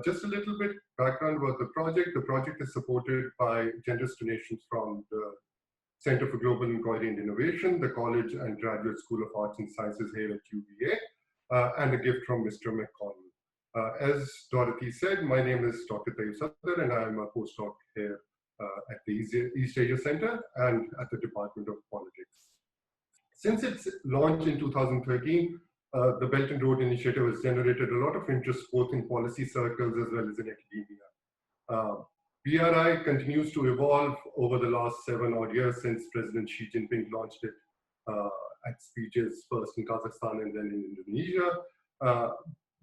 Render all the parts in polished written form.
Just a little bit background about the project. The project is supported by generous donations from the Center for Global Inquiry and Innovation, the College and Graduate School of Arts and Sciences here at UVA, and a gift from Mr. McConnell. As Dorothy said, my name is Dr. Tayyib Sadr, and I am a postdoc here at the East Asia Center and at the Department of Politics. Since its launch in 2013, the Belt and Road Initiative has generated a lot of interest both in policy circles as well as in academia. BRI continues to evolve over the last 7 odd years since President Xi Jinping launched it at speeches first in Kazakhstan and then in Indonesia.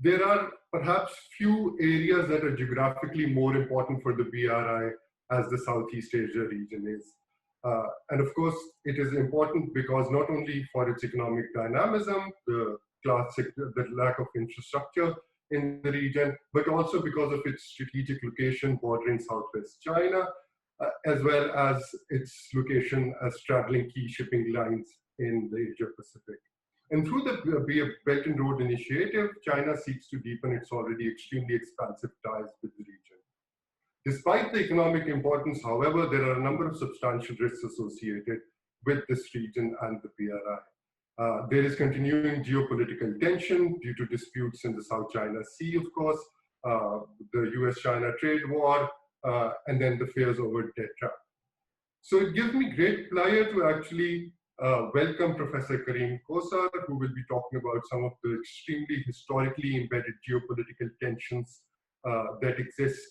There are perhaps few areas that are geographically more important for the BRI as the Southeast Asia region is. And of course, it is important because not only for its economic dynamism, the lack of infrastructure in the region, but also because of its strategic location bordering Southwest China, as well as its location as straddling key shipping lines in the Asia Pacific. And through the Belt and Road Initiative, China seeks to deepen its already extremely expansive ties with the region. Despite the economic importance, however, there are a number of substantial risks associated with this region and the BRI. There is continuing geopolitical tension due to disputes in the South China Sea, of course, the US-China trade war, and then the fears over debt trap. So it gives me great pleasure to actually welcome Professor Kerem Cosar, who will be talking about some of the extremely historically embedded geopolitical tensions that exist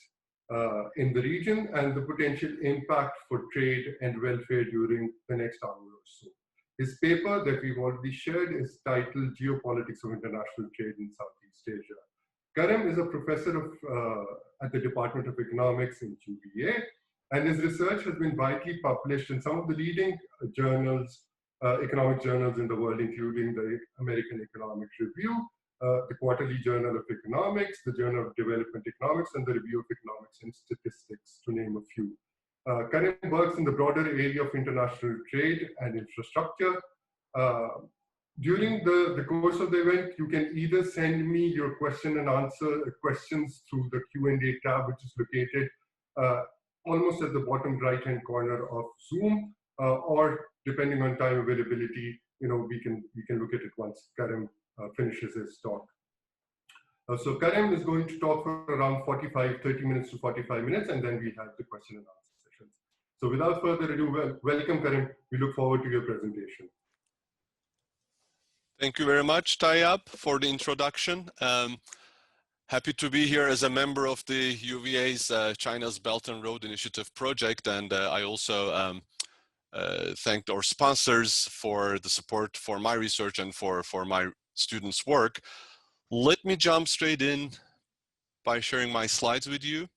in the region and the potential impact for trade and welfare during the next hour or so. His paper that we've already shared is titled Geopolitics of International Trade in Southeast Asia. Kerem is a professor at the Department of Economics in UVA, and his research has been widely published in some of the leading journals, economic journals in the world, including the American Economic Review, the Quarterly Journal of Economics, the Journal of Development Economics, and the Review of Economics and Statistics, to name a few. Kerem works in the broader area of international trade and infrastructure. During the course of the event, you can either send me your question and answer questions through the Q&A tab, which is located almost at the bottom right-hand corner of Zoom, or depending on time availability, we can look at it once Kerem finishes his talk. So Kerem is going to talk for around 30 minutes to 45 minutes, and then we have the question and answer sessions. So without further ado, welcome Kerem. We look forward to your presentation. Thank you very much, Tayyab, for the introduction. Happy to be here as a member of the UVA's China's Belt and Road Initiative project, and I also thanked our sponsors for the support for my research and for my students' work. Let me jump straight in by sharing my slides with you.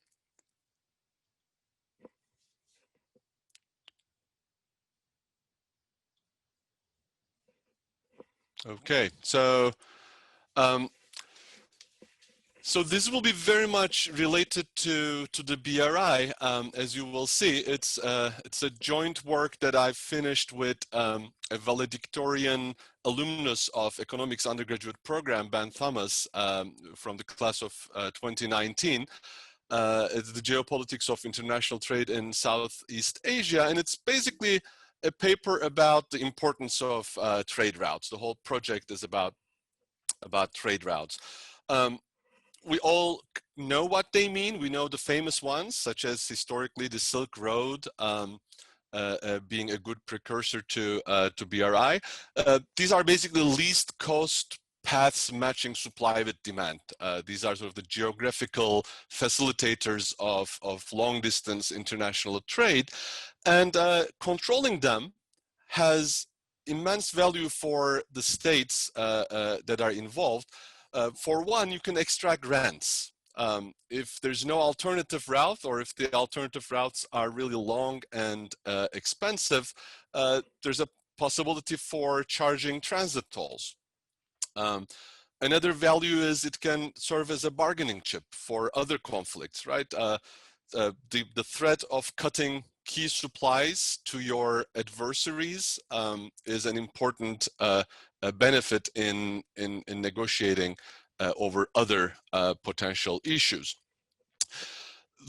Okay, so this will be very much related to the BRI. As you will see, it's a joint work that I've finished with a valedictorian alumnus of economics undergraduate program, Ben Thomas, from the class of 2019. It's the Geopolitics of International Trade in Southeast Asia, and it's basically a paper about the importance of trade routes. The whole project is about trade routes. We all know what they mean. We know the famous ones, such as historically the Silk Road being a good precursor to BRI. These are basically least cost paths matching supply with demand. These are sort of the geographical facilitators of long distance international trade, and controlling them has immense value for the states that are involved. For one, you can extract rents. If there's no alternative route, or if the alternative routes are really long and expensive, there's a possibility for charging transit tolls. Another value is it can serve as a bargaining chip for other conflicts, right? The threat of cutting key supplies to your adversaries is an important benefit in negotiating over other potential issues.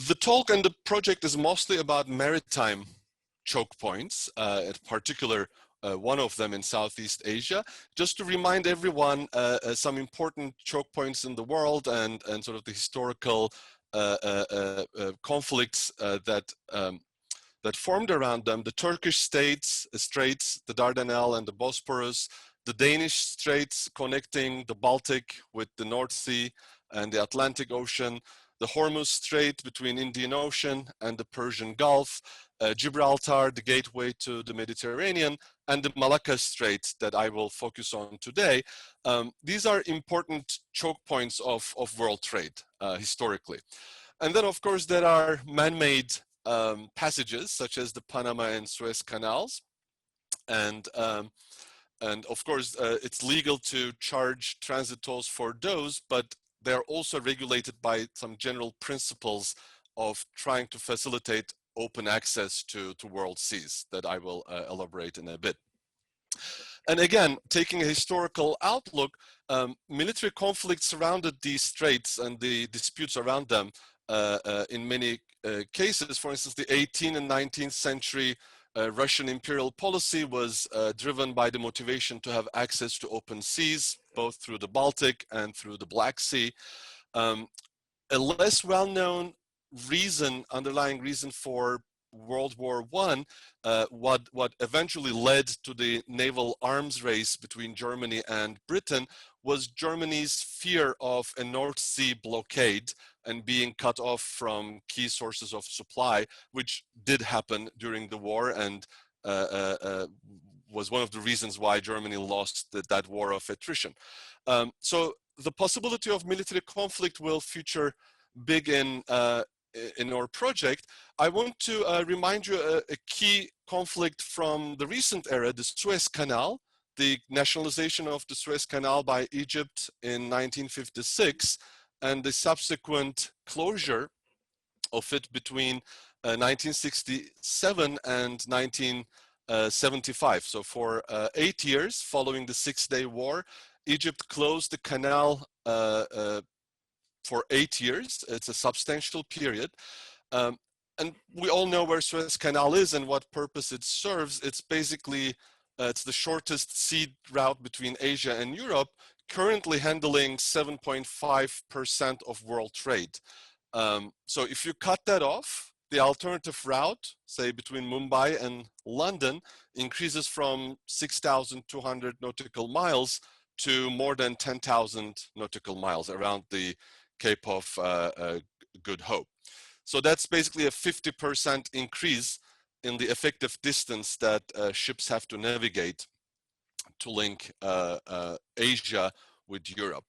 The talk and the project is mostly about maritime choke points, in particular one of them in Southeast Asia, just to remind everyone some important choke points in the world and sort of the historical conflicts that formed around them: the Turkish straits, the Dardanelles and the Bosporus, the Danish straits connecting the Baltic with the North Sea and the Atlantic Ocean, the Hormuz Strait between Indian Ocean and the Persian Gulf, Gibraltar, the gateway to the Mediterranean, and the Malacca Strait that I will focus on today. These are important choke points of world trade historically. And then, of course, there are man-made passages such as the Panama and Suez Canals, and of course it's legal to charge transit tolls for those, but they're also regulated by some general principles of trying to facilitate open access to world seas that I will elaborate in a bit. And again, taking a historical outlook, military conflicts surrounded these straits and the disputes around them in many cases. For instance, the 18th and 19th century Russian imperial policy was driven by the motivation to have access to open seas, both through the Baltic and through the Black Sea. A less well-known underlying reason for World War I, what eventually led to the naval arms race between Germany and Britain, was Germany's fear of a North Sea blockade and being cut off from key sources of supply, which did happen during the war and was one of the reasons why Germany lost that war of attrition. So the possibility of military conflict will feature big in our project. I want to remind you a key conflict from the recent era, the Suez Canal, the nationalization of the Suez Canal by Egypt in 1956, and the subsequent closure of it between 1967 and 1975. So for 8 years following the Six-Day War, Egypt closed the canal for 8 years. It's a substantial period. And we all know where Suez Canal is and what purpose it serves. It's basically, it's the shortest sea route between Asia and Europe, currently handling 7.5% of world trade. So if you cut that off, the alternative route, say between Mumbai and London, increases from 6,200 nautical miles to more than 10,000 nautical miles around the Cape of Good Hope. So that's basically a 50% increase in the effective distance that ships have to navigate to link Asia with Europe.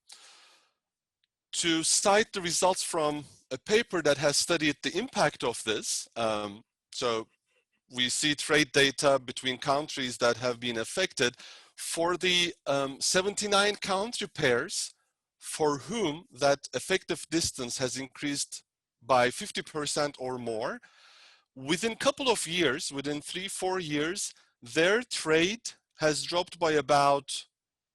To cite the results from a paper that has studied the impact of this, so we see trade data between countries that have been affected. For the 79 country pairs for whom that effective distance has increased by 50% or more, within a couple of years, within 3-4 years, their trade has dropped by about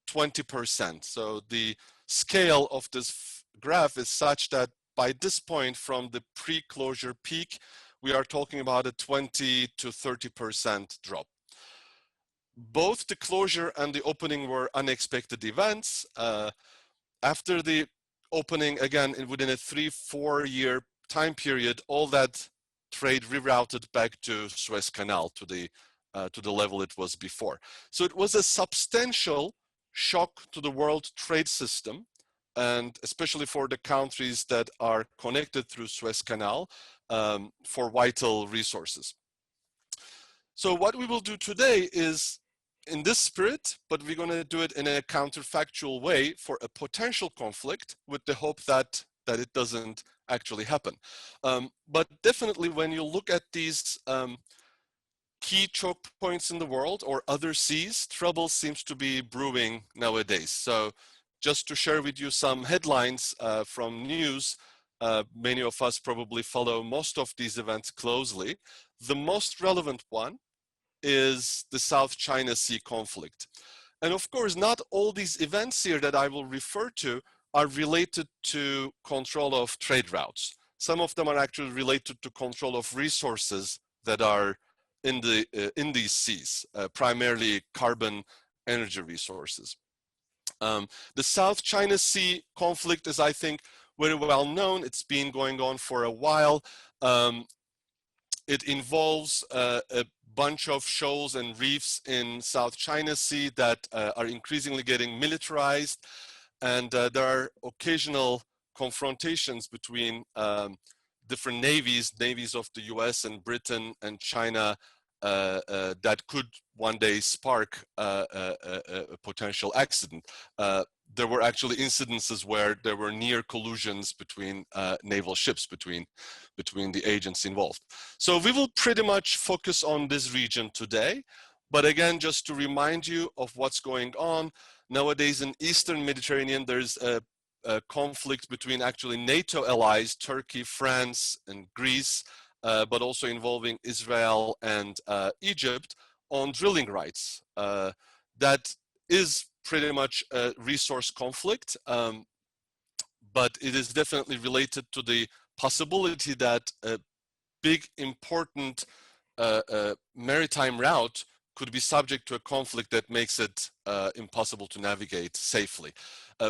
20%. So the scale of this graph is such that by this point from the pre-closure peak, we are talking about a 20 to 30% drop. Both the closure and the opening were unexpected events. After the opening, again, within a 3-4 year time period, all that trade rerouted back to Suez Canal to the level it was before. So it was a substantial shock to the world trade system, and especially for the countries that are connected through Suez Canal for vital resources. So what we will do today is in this spirit, but we're going to do it in a counterfactual way for a potential conflict with the hope that it doesn't actually happen. But definitely when you look at these key choke points in the world or other seas, trouble seems to be brewing nowadays. So just to share with you some headlines from news, many of us probably follow most of these events closely. The most relevant one is the South China Sea conflict. And of course, not all these events here that I will refer to are related to control of trade routes. Some of them are actually related to control of resources that are in these seas, primarily carbon energy resources. The South China Sea conflict is, I think, very well known. It's been going on for a while. It involves a bunch of shoals and reefs in South China Sea that are increasingly getting militarized, and there are occasional confrontations between different navies of the US and Britain and China that could one day spark a potential accident. There were actually incidences where there were near collisions between naval ships, between the agents involved. So we will pretty much focus on this region today. But again, just to remind you of what's going on, nowadays in Eastern Mediterranean, there's a conflict between actually NATO allies, Turkey, France, and Greece, but also involving Israel and Egypt on drilling rights. That is pretty much a resource conflict, but it is definitely related to the possibility that a big, important maritime route could be subject to a conflict that makes it impossible to navigate safely,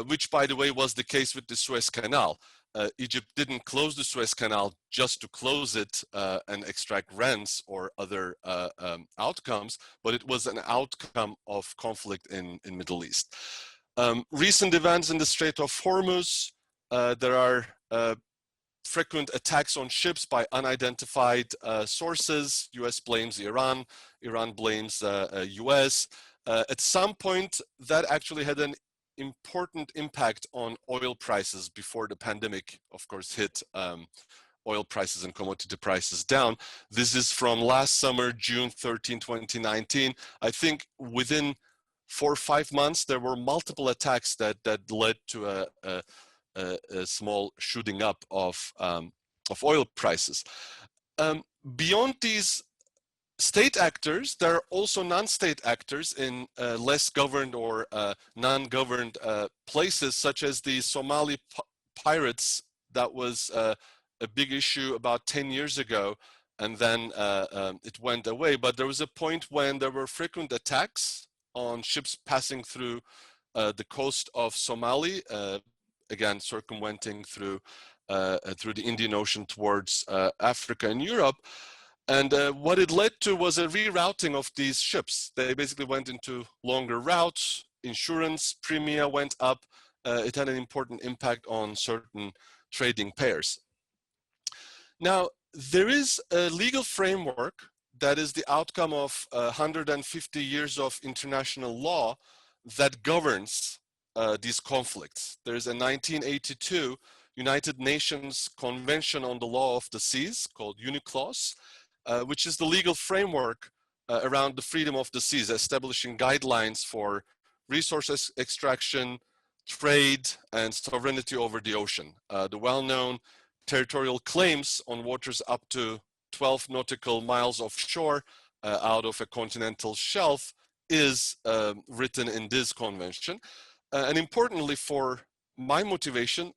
which, by the way, was the case with the Suez Canal. Egypt didn't close the Suez Canal just to close it and extract rents or other outcomes, but it was an outcome of conflict in Middle East. Recent events in the Strait of Hormuz, there are frequent attacks on ships by unidentified sources. US blames Iran, Iran blames US. At some point, that actually had an important impact on oil prices before the pandemic, of course, hit oil prices and commodity prices down. This is from last summer, June 13, 2019. I think within 4 or 5 months, there were multiple attacks that led to a small shooting up of oil prices. Beyond these state actors, there are also non-state actors in less governed or non-governed places, such as the Somali pirates. That was a big issue about 10 years ago, and then it went away. But there was a point when there were frequent attacks on ships passing through the coast of Somali, again circumventing through the Indian Ocean towards Africa and Europe. And what it led to was a rerouting of these ships. They basically went into longer routes, insurance premia went up. It had an important impact on certain trading pairs. Now, there is a legal framework that is the outcome of 150 years of international law that governs these conflicts. There's a 1982 United Nations Convention on the Law of the Seas called UNCLOS, which is the legal framework around the freedom of the seas, establishing guidelines for resource extraction, trade, and sovereignty over the ocean. The well-known territorial claims on waters up to 12 nautical miles offshore out of a continental shelf is written in this convention. And importantly for my motivation,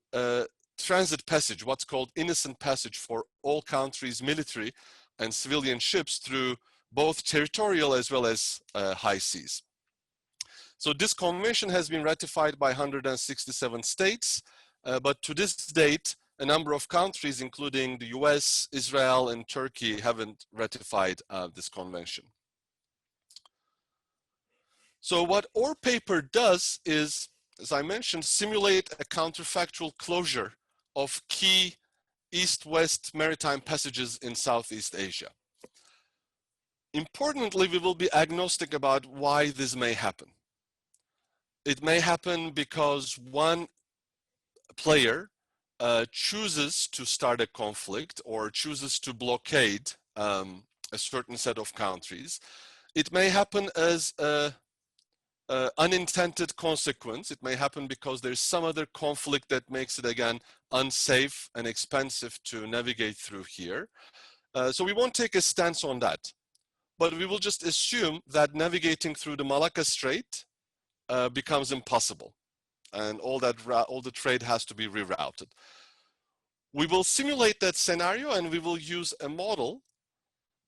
transit passage, what's called innocent passage for all countries' military and civilian ships through both territorial as well as high seas. So this convention has been ratified by 167 states, but to this date, a number of countries, including the US, Israel, and Turkey, haven't ratified this convention. So what our paper does is, as I mentioned, simulate a counterfactual closure of key east-west maritime passages in Southeast Asia. Importantly, we will be agnostic about why this may happen. It may happen because one player chooses to start a conflict or chooses to blockade a certain set of countries. It may happen as a unintended consequence. It may happen because there's some other conflict that makes it, again, unsafe and expensive to navigate through here. So we won't take a stance on that, but we will just assume that navigating through the Malacca Strait becomes impossible. and all the trade has to be rerouted. We will simulate that scenario, and we will use a model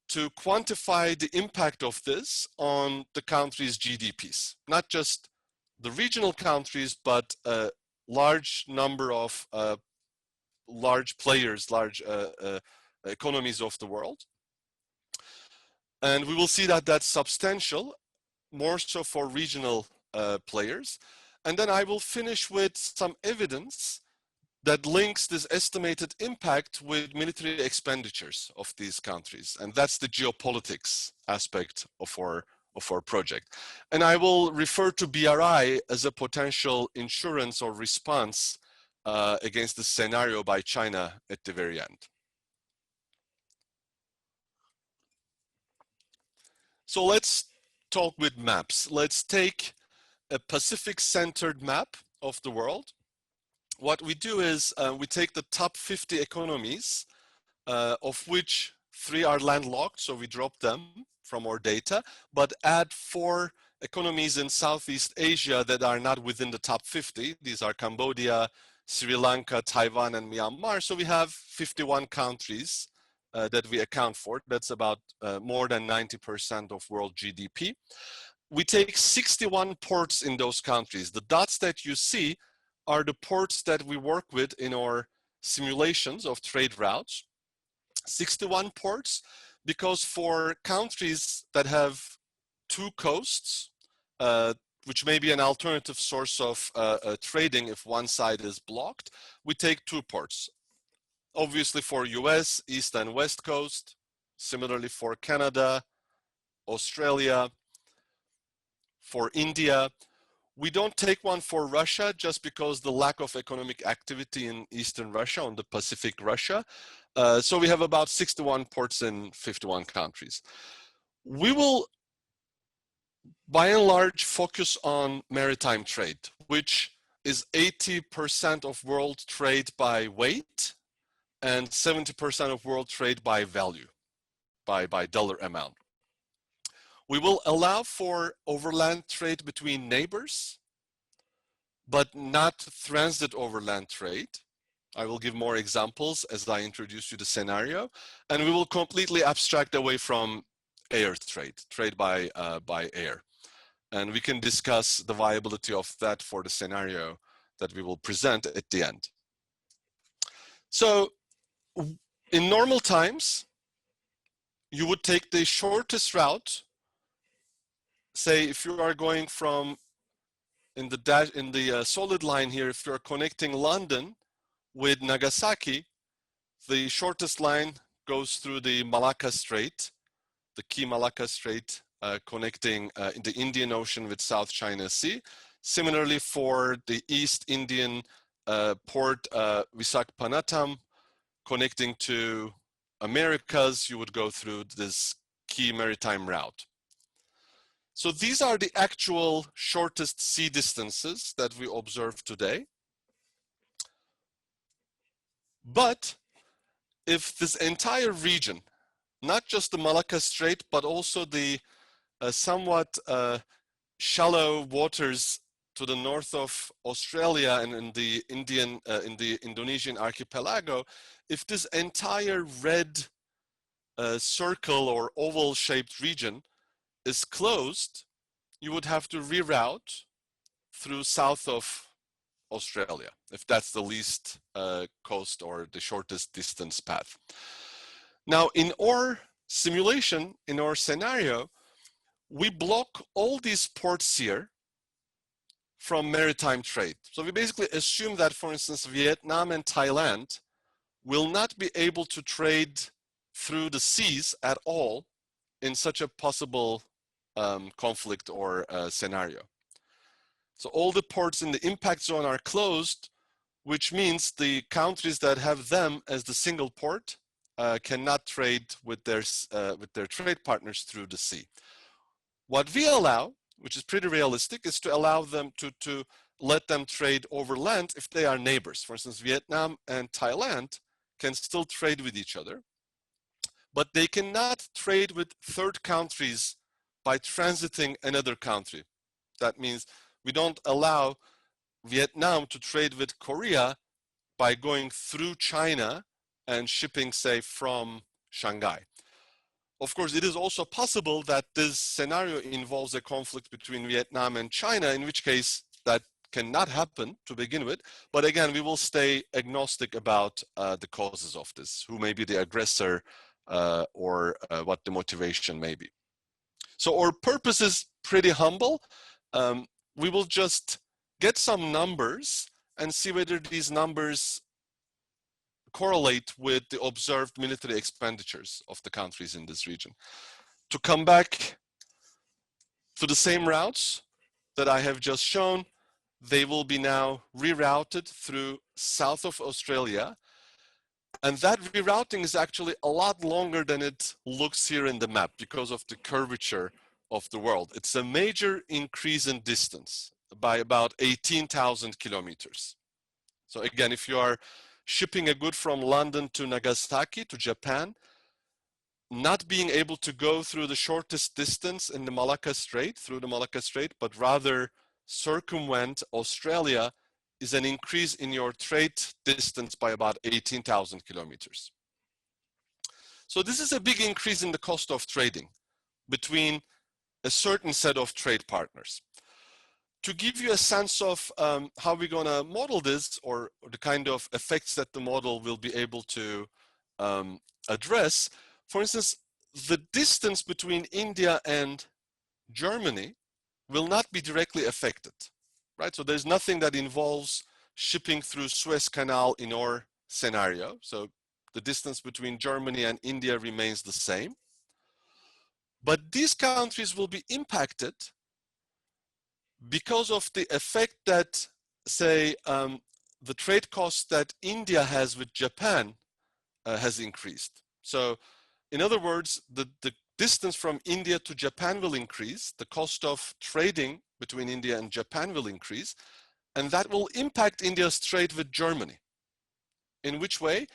to quantify the impact of this on the country's GDPs, not just the regional countries, but a large number of large players, large economies of the world. And we will see that that's substantial, more so for regional players. And then I will finish with some evidence that links this estimated impact with military expenditures of these countries. And that's the geopolitics aspect of our project. And I will refer to BRI as a potential insurance or response against the scenario by China at the very end. So let's talk with maps. Let's take a Pacific-centered map of the world. What we do is we take the top 50 economies, of which 3 are landlocked, so we drop them from our data, but add 4 economies in Southeast Asia that are not within the top 50. These are Cambodia, Sri Lanka, Taiwan, and Myanmar. So we have 51 countries that we account for. That's about more than 90% of world GDP. We take 61 ports in those countries. The dots that you see are the ports that we work with in our simulations of trade routes. 61 ports, because for countries that have 2 coasts, which may be an alternative source of trading if one side is blocked, we take 2 ports. Obviously for US, East and West Coast, similarly for Canada, Australia, for India. We don't take one for Russia just because the lack of economic activity in Eastern Russia, on the Pacific Russia. So we have about 61 ports in 51 countries. We will, by and large, focus on maritime trade, which is 80% of world trade by weight and 70% of world trade by value, by dollar amount. We will allow for overland trade between neighbors, but not transit overland trade. I will give more examples as I introduce you the scenario, and we will completely abstract away from air trade by air. And we can discuss the viability of that for the scenario that we will present at the end. So in normal times, you would take the shortest route. Say if you are going from in the solid line here, if you're connecting London with Nagasaki, the shortest line goes through the Malacca Strait, the key Malacca Strait, connecting in the Indian Ocean with South China Sea. Similarly, for the East Indian port Visakhapatnam, connecting to Americas, you would go through this key maritime route. So these are the actual shortest sea distances that we observe today. But if this entire region, not just the Malacca Strait, but also the somewhat shallow waters to the north of Australia and in the Indonesian archipelago, if this entire red circle or oval-shaped region is closed, you would have to reroute through south of Australia, if that's the least coast or the shortest distance path. Now, in our simulation, in our scenario, we block all these ports here from maritime trade. So we basically assume that, for instance, Vietnam and Thailand will not be able to trade through the seas at all in such a possible conflict or scenario. So all the ports in the impact zone are closed, which means the countries that have them as the single port cannot trade with their trade partners through the sea. What we allow, which is pretty realistic, is to allow them to let them trade over land if they are neighbors. For instance, Vietnam and Thailand can still trade with each other, but they cannot trade with third countries by transiting another country. That means we don't allow Vietnam to trade with Korea by going through China and shipping, say, from Shanghai. Of course, it is also possible that this scenario involves a conflict between Vietnam and China, in which case that cannot happen to begin with. But again, we will stay agnostic about the causes of this, who may be the aggressor or what the motivation may be. So our purpose is pretty humble. We will just get some numbers and see whether these numbers correlate with the observed military expenditures of the countries in this region. To come back to the same routes that I have just shown, they will be now rerouted through south of Australia. And that rerouting is actually a lot longer than it looks here in the map because of the curvature of the world. It's a major increase in distance by about 18,000 kilometers. So again, if you are shipping a good from London to Nagasaki to Japan, not being able to go through the shortest distance in the Malacca Strait, through the Malacca Strait, but rather circumvent Australia is an increase in your trade distance by about 18,000 kilometers. So this is a big increase in the cost of trading between a certain set of trade partners. To give you a sense of how we're going to model this, or the kind of effects that the model will be able to address, for instance, the distance between India and Germany will not be directly affected, right? So there's nothing that involves shipping through Suez Canal in our scenario. So the distance between Germany and India remains the same. But these countries will be impacted because of the effect that, say, the trade costs that India has with Japan has increased. So in other words, the distance from India to Japan will increase, the cost of trading between India and Japan will increase, and that will impact India's trade with Germany. In which way?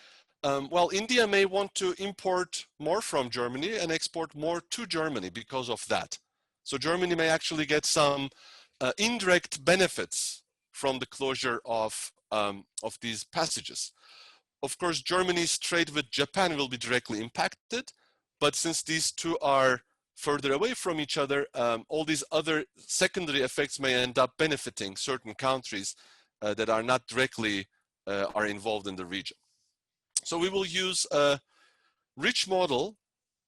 Well, India may want to import more from Germany and export more to Germany because of that. So Germany may actually get some indirect benefits from the closure of these passages. Of course, Germany's trade with Japan will be directly impacted, but since these two are further away from each other, all these other secondary effects may end up benefiting certain countries that are not directly are involved in the region. So we will use a rich model,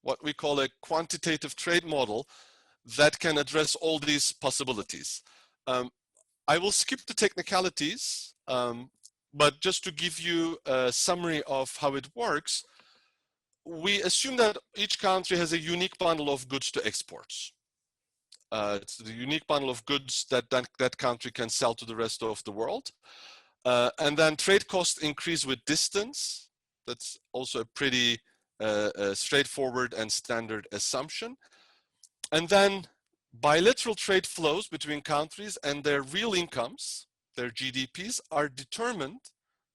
what we call a quantitative trade model, that can address all these possibilities. I will skip the technicalities, but just to give you a summary of how it works, we assume that each country has a unique bundle of goods to export. It's the unique bundle of goods that country can sell to the rest of the world. And then trade costs increase with distance. That's also a pretty straightforward and standard assumption. And then bilateral trade flows between countries and their real incomes, their GDPs, are determined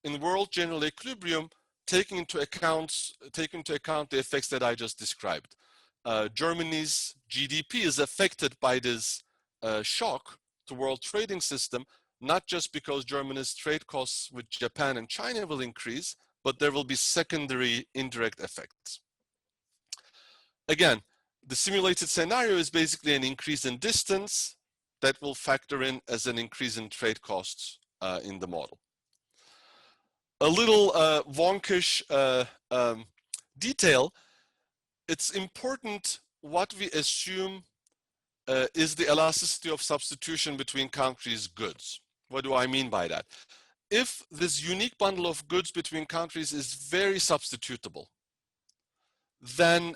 in world general equilibrium, taking into account the effects that I just described. Germany's GDP is affected by this shock to world trading system, not just because Germany's trade costs with Japan and China will increase, but there will be secondary indirect effects. Again, the simulated scenario is basically an increase in distance that will factor in as an increase in trade costs in the model. A little wonkish detail, it's important what we assume is the elasticity of substitution between countries' goods. What do I mean by that? If this unique bundle of goods between countries is very substitutable, then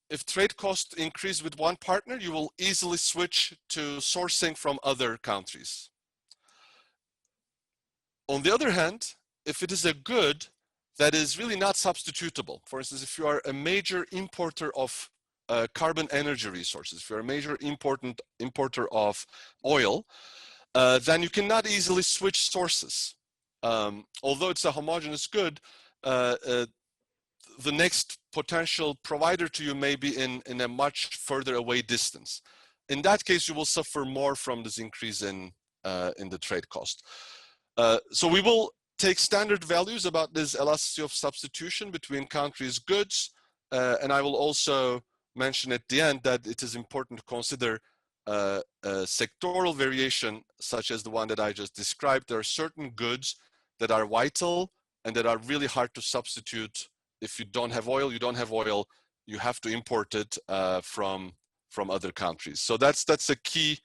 if trade costs increase with one partner, you will easily switch to sourcing from other countries. On the other hand, if it is a good that is really not substitutable, for instance, if you are a major importer of carbon energy resources, if you're a major importer of oil, then you cannot easily switch sources. Although it's a homogeneous good, the next potential provider to you may be in a much further away distance. In that case, you will suffer more from this increase in in the trade cost. So we will take standard values about this elasticity of substitution between countries' goods, and I will also mention at the end that it is important to consider sectoral variation, such as the one that I just described. There are certain goods that are vital and that are really hard to substitute. If you don't have oil, you don't have oil. You have to import it from other countries. So that's a key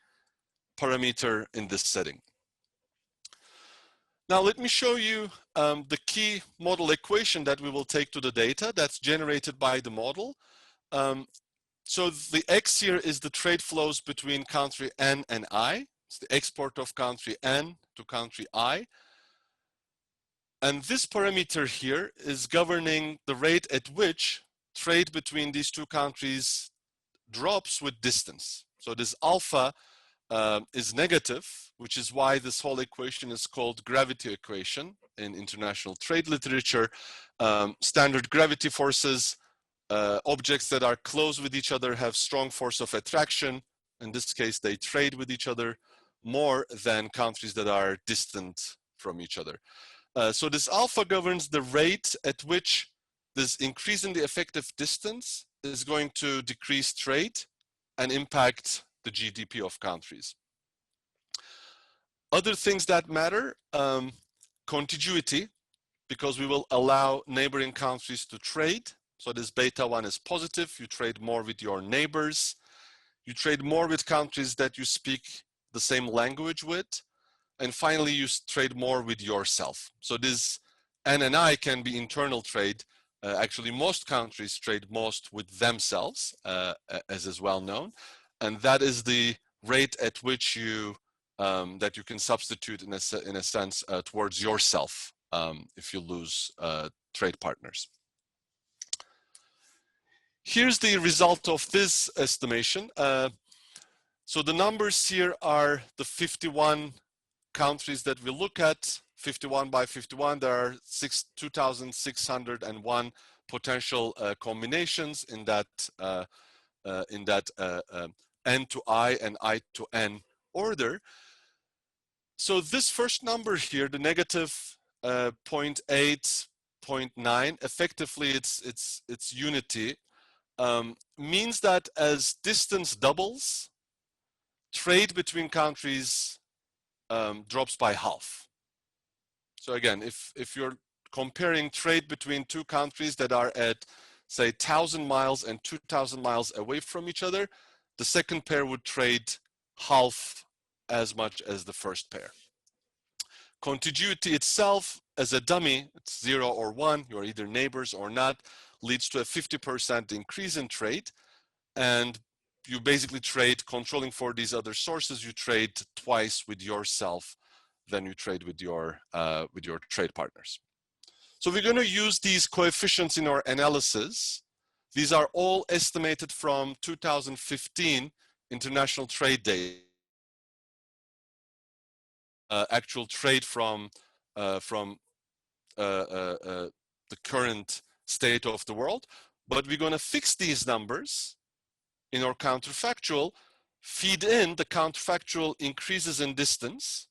parameter in this setting. Now let me show you the key model equation that we will take to the data that's generated by the model. So the X here is the trade flows between country N and I. It's the export of country N to country I. And this parameter here is governing the rate at which trade between these two countries drops with distance. So this alpha is negative, which is why this whole equation is called gravity equation in international trade literature. Standard gravity forces, objects that are close with each other have strong force of attraction. In this case, they trade with each other more than countries that are distant from each other. So this alpha governs the rate at which this increase in the effective distance is going to decrease trade and impact the GDP of countries. Other things that matter, contiguity, because we will allow neighboring countries to trade. So this beta 1 is positive. You trade more with your neighbors. You trade more with countries that you speak the same language with. And finally, you trade more with yourself. So this N and I can be internal trade. Actually, most countries trade most with themselves, as is well known. And that is the rate at which you that you can substitute in a sense towards yourself if you lose trade partners. Here's the result of this estimation. So the numbers here are the 51 countries that we look at. 51 by 51, there are 2,601 potential combinations in that N to I and I to N order. So this first number here, the negative 0.8, 0.9, effectively it's unity, means that as distance doubles, trade between countries drops by half. So again, if you're comparing trade between two countries that are at, say, 1,000 miles and 2,000 miles away from each other, the second pair would trade half as much as the first pair. Contiguity itself, as a dummy, it's 0 or 1, you're either neighbors or not, leads to a 50% increase in trade. And you basically trade, controlling for these other sources, you trade twice with yourself than you trade with your trade partners. So we're going to use these coefficients in our analysis. These are all estimated from 2015 international trade data. Actual trade from the current state of the world. But we're going to fix these numbers in our counterfactual, feed in the counterfactual increases in distance,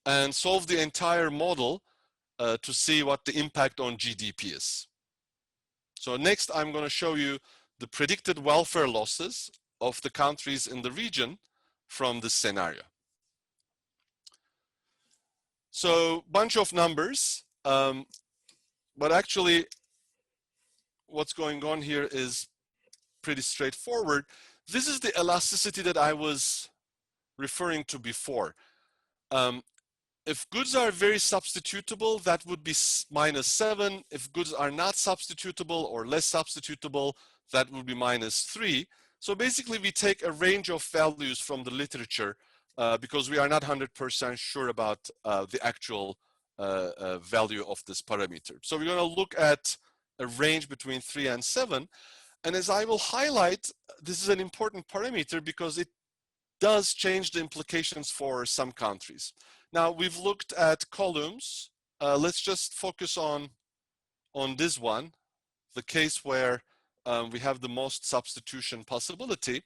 and solve the entire model to see what the impact on GDP is. So next, I'm going to show you the predicted welfare losses of the countries in the region from this scenario. So bunch of numbers, but actually what's going on here is pretty straightforward. This is the elasticity that I was referring to before. If goods are very substitutable, that would be -7. If goods are not substitutable or less substitutable, that would be -3. So basically, we take a range of values from the literature because we are not 100% sure about the actual value of this parameter. So we're going to look at a range between 3 and 7. And as I will highlight, this is an important parameter because it does change the implications for some countries. Now, we've looked at columns. Let's just focus on this one, the case where we have the most substitution possibility.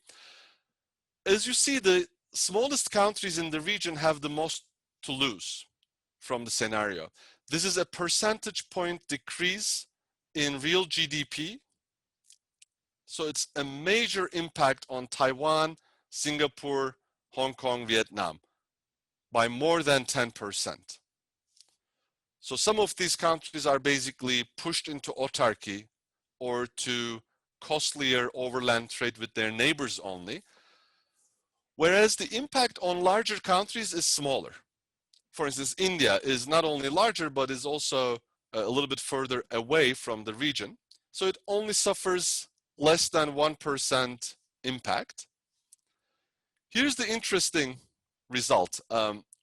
As you see, the smallest countries in the region have the most to lose from the scenario. This is a percentage point decrease in real GDP. So it's a major impact on Taiwan, Singapore, Hong Kong, Vietnam by more than 10%. So some of these countries are basically pushed into autarky or to costlier overland trade with their neighbors only, whereas the impact on larger countries is smaller. For instance, India is not only larger, but is also a little bit further away from the region. So it only suffers less than 1% impact. Here's the interesting result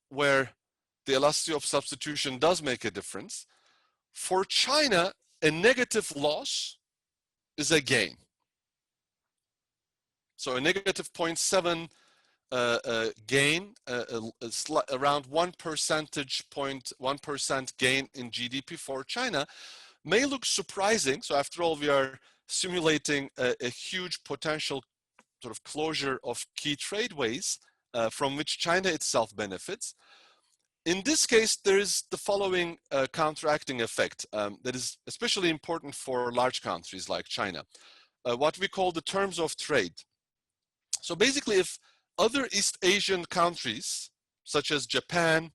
where the elasticity of substitution does make a difference. For China, a negative loss is a gain. So a negative 0.7 gain, around 1 percentage point, 1% gain in GDP for China may look surprising. So after all, we are simulating a huge potential sort of closure of key tradeways from which China itself benefits. In this case, there is the following counteracting effect that is especially important for large countries like China, what we call the terms of trade. So basically, if other East Asian countries, such as Japan,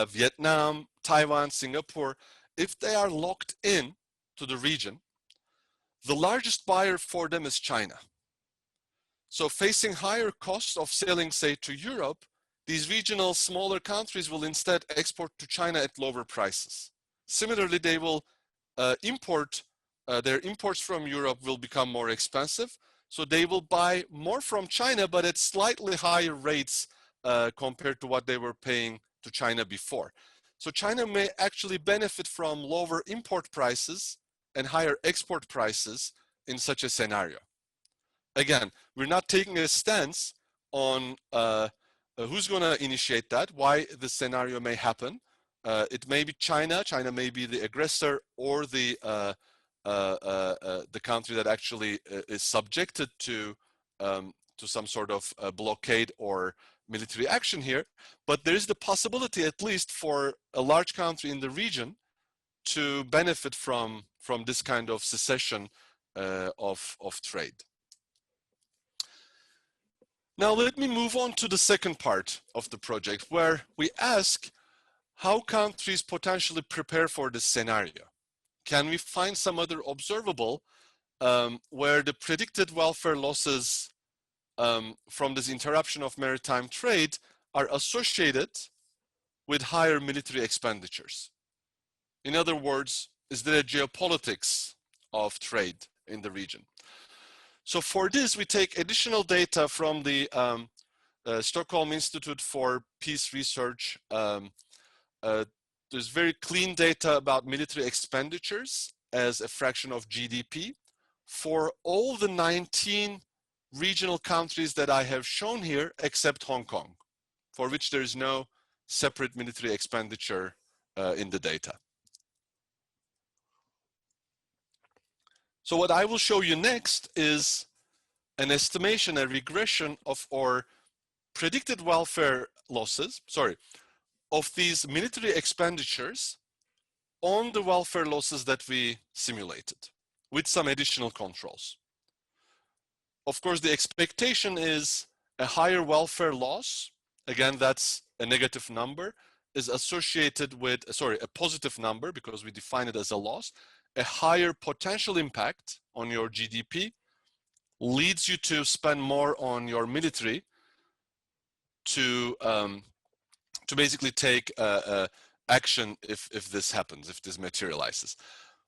Vietnam, Taiwan, Singapore, if they are locked in to the region, the largest buyer for them is China. So facing higher costs of selling, say, to Europe, these regional smaller countries will instead export to China at lower prices. Similarly, they will import, their imports from Europe will become more expensive. So they will buy more from China, but at slightly higher rates compared to what they were paying to China before. So China may actually benefit from lower import prices and higher export prices in such a scenario. Again, we're not taking a stance on who's going to initiate that, why the scenario may happen. It may be China. China may be the aggressor, or the country that actually is subjected to some sort of blockade or military action here. But there is the possibility, at least for a large country in the region, to benefit from this kind of cessation of trade. Now let me move on to the second part of the project, where we ask how countries potentially prepare for this scenario. Can we find some other observable where the predicted welfare losses from this interruption of maritime trade are associated with higher military expenditures? In other words, is there a geopolitics of trade in the region? So for this, we take additional data from the Stockholm Institute for Peace Research. There's very clean data about military expenditures as a fraction of GDP for all the 19 regional countries that I have shown here, except Hong Kong, for which there is no separate military expenditure in the data. So what I will show you next is an estimation, a regression of our predicted welfare losses, of these military expenditures on the welfare losses that we simulated with some additional controls. Of course, the expectation is a higher welfare loss. Again, that's a negative number, is associated with, a positive number because we define it as a loss. A higher potential impact on your GDP leads you to spend more on your military to basically take action if this happens, if this materializes.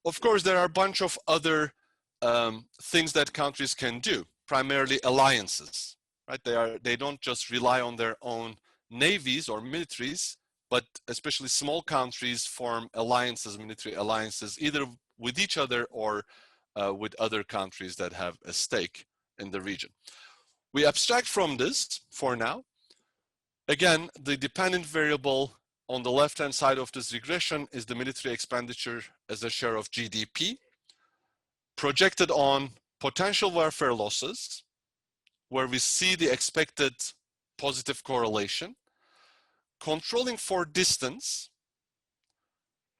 Of course, there are a bunch of other things that countries can do, primarily alliances, right? They don't just rely on their own navies or militaries, but especially small countries form alliances, military alliances, either with each other or with other countries that have a stake in the region. We abstract from this for now. Again, the dependent variable on the left-hand side of this regression is the military expenditure as a share of GDP, projected on potential welfare losses, where we see the expected positive correlation, controlling for distance,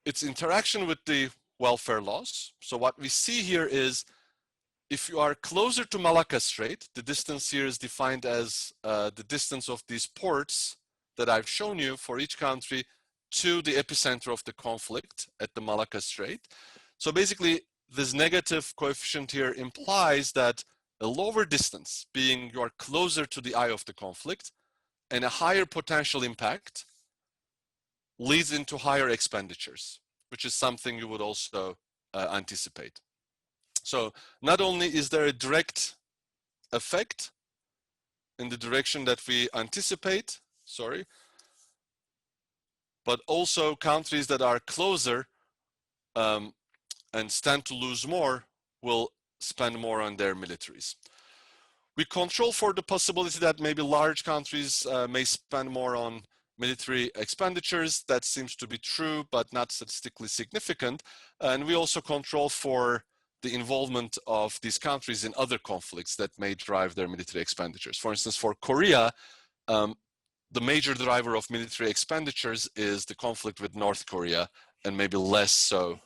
its interaction with the welfare loss. So what we see here is if you are closer to Malacca Strait, the distance here is defined as the distance of these ports that I've shown you for each country to the epicenter of the conflict at the Malacca Strait. So basically, this negative coefficient here implies that a lower distance, being you are closer to the eye of the conflict, and a higher potential impact leads into higher expenditures, which is something you would also anticipate. So not only is there a direct effect in the direction that we anticipate, but also countries that are closer and stand to lose more will spend more on their militaries. We control for the possibility that maybe large countries may spend more on military expenditures. That seems to be true, but not statistically significant. And we also control for the involvement of these countries in other conflicts that may drive their military expenditures. For instance, for Korea, the major driver of military expenditures is the conflict with North Korea, and maybe less so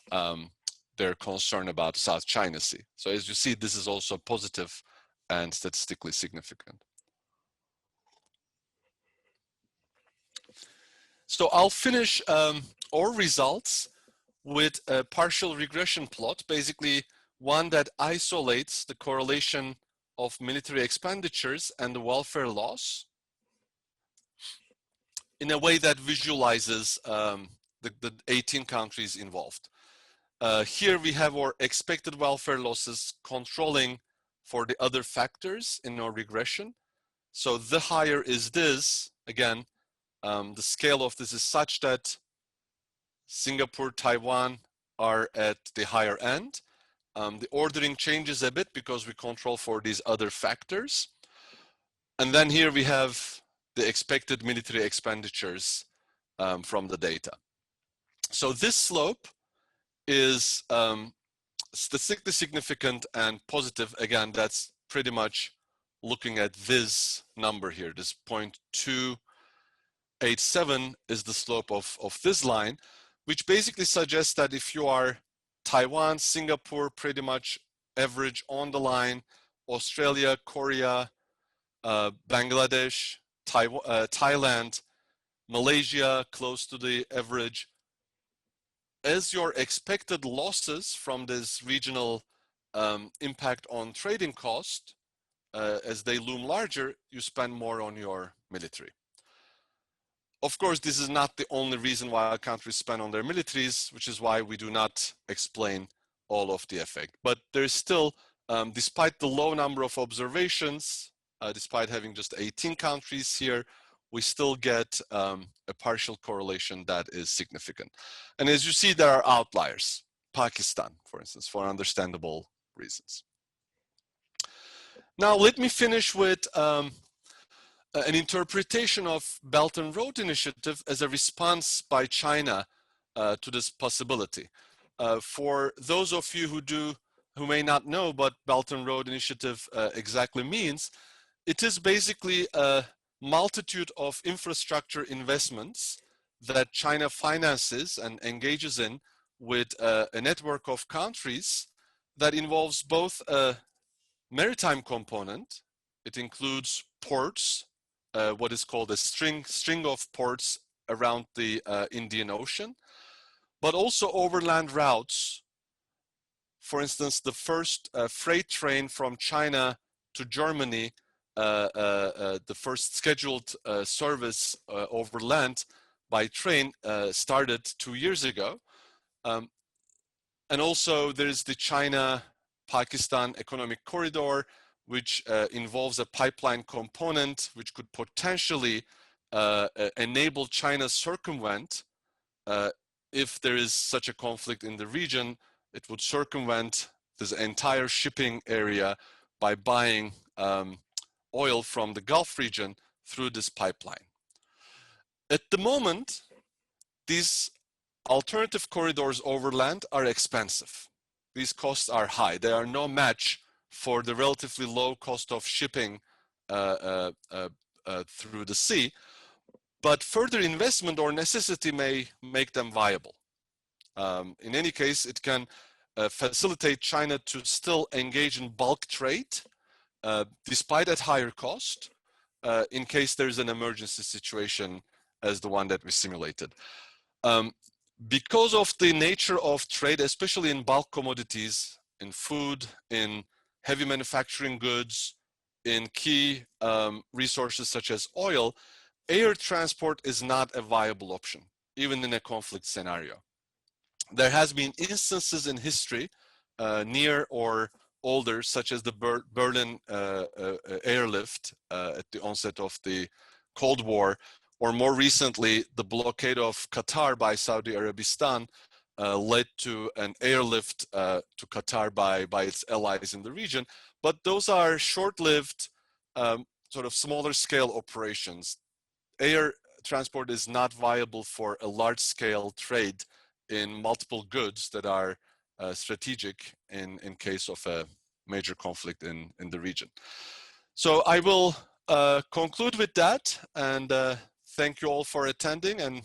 their concern about South China Sea. So as you see, this is also positive and statistically significant. So I'll finish our results with a partial regression plot, basically one that isolates the correlation of military expenditures and the welfare loss in a way that visualizes the 18 countries involved. Here we have our expected welfare losses controlling for the other factors in our regression. So the higher is this, again, the scale of this is such that Singapore, Taiwan are at the higher end. The ordering changes a bit because we control for these other factors. And then here we have the expected military expenditures from the data. So this slope is statistically significant and positive. Again, that's pretty much looking at this number here. This 0.287 is the slope of this line, which basically suggests that if you are Taiwan, Singapore, pretty much average on the line, Australia, Korea, Bangladesh, Thailand, Malaysia, close to the average, as your expected losses from this regional impact on trading cost, as they loom larger, you spend more on your military. Of course, this is not the only reason why countries spend on their militaries, which is why we do not explain all of the effect. But there's still, despite the low number of observations, despite having just 18 countries here, we still get a partial correlation that is significant. And as you see, there are outliers. Pakistan, for instance, for understandable reasons. Now, let me finish with an interpretation of Belt and Road Initiative as a response by China to this possibility. For those of you who may not know what Belt and Road Initiative exactly means, it is basically a multitude of infrastructure investments that China finances and engages in with a network of countries that involves both a maritime component. It includes ports, what is called a string of ports around the Indian Ocean, but also overland routes. For instance, the first freight train from China to Germany, the first scheduled service overland by train started 2 years ago. And also there's the China-Pakistan economic corridor, which involves a pipeline component, which could potentially enable China circumvent, if there is such a conflict in the region, it would circumvent this entire shipping area by buying oil from the Gulf region through this pipeline. At the moment, these alternative corridors overland are expensive. These costs are high. They are no match for the relatively low cost of shipping through the sea, but further investment or necessity may make them viable. In any case, it can facilitate China to still engage in bulk trade, despite at higher cost, in case there's an emergency situation as the one that we simulated. Because of the nature of trade, especially in bulk commodities, in food, in heavy manufacturing goods, in key resources such as oil, air transport is not a viable option, even in a conflict scenario. There has been instances in history, near or older, such as the Berlin airlift at the onset of the Cold War, or more recently, the blockade of Qatar by Saudi Arabistan led to an airlift to Qatar by its allies in the region. But those are short-lived, sort of smaller scale operations. Air transport is not viable for a large-scale trade in multiple goods that are strategic in case of a major conflict in the region. So I will conclude with that, and thank you all for attending, and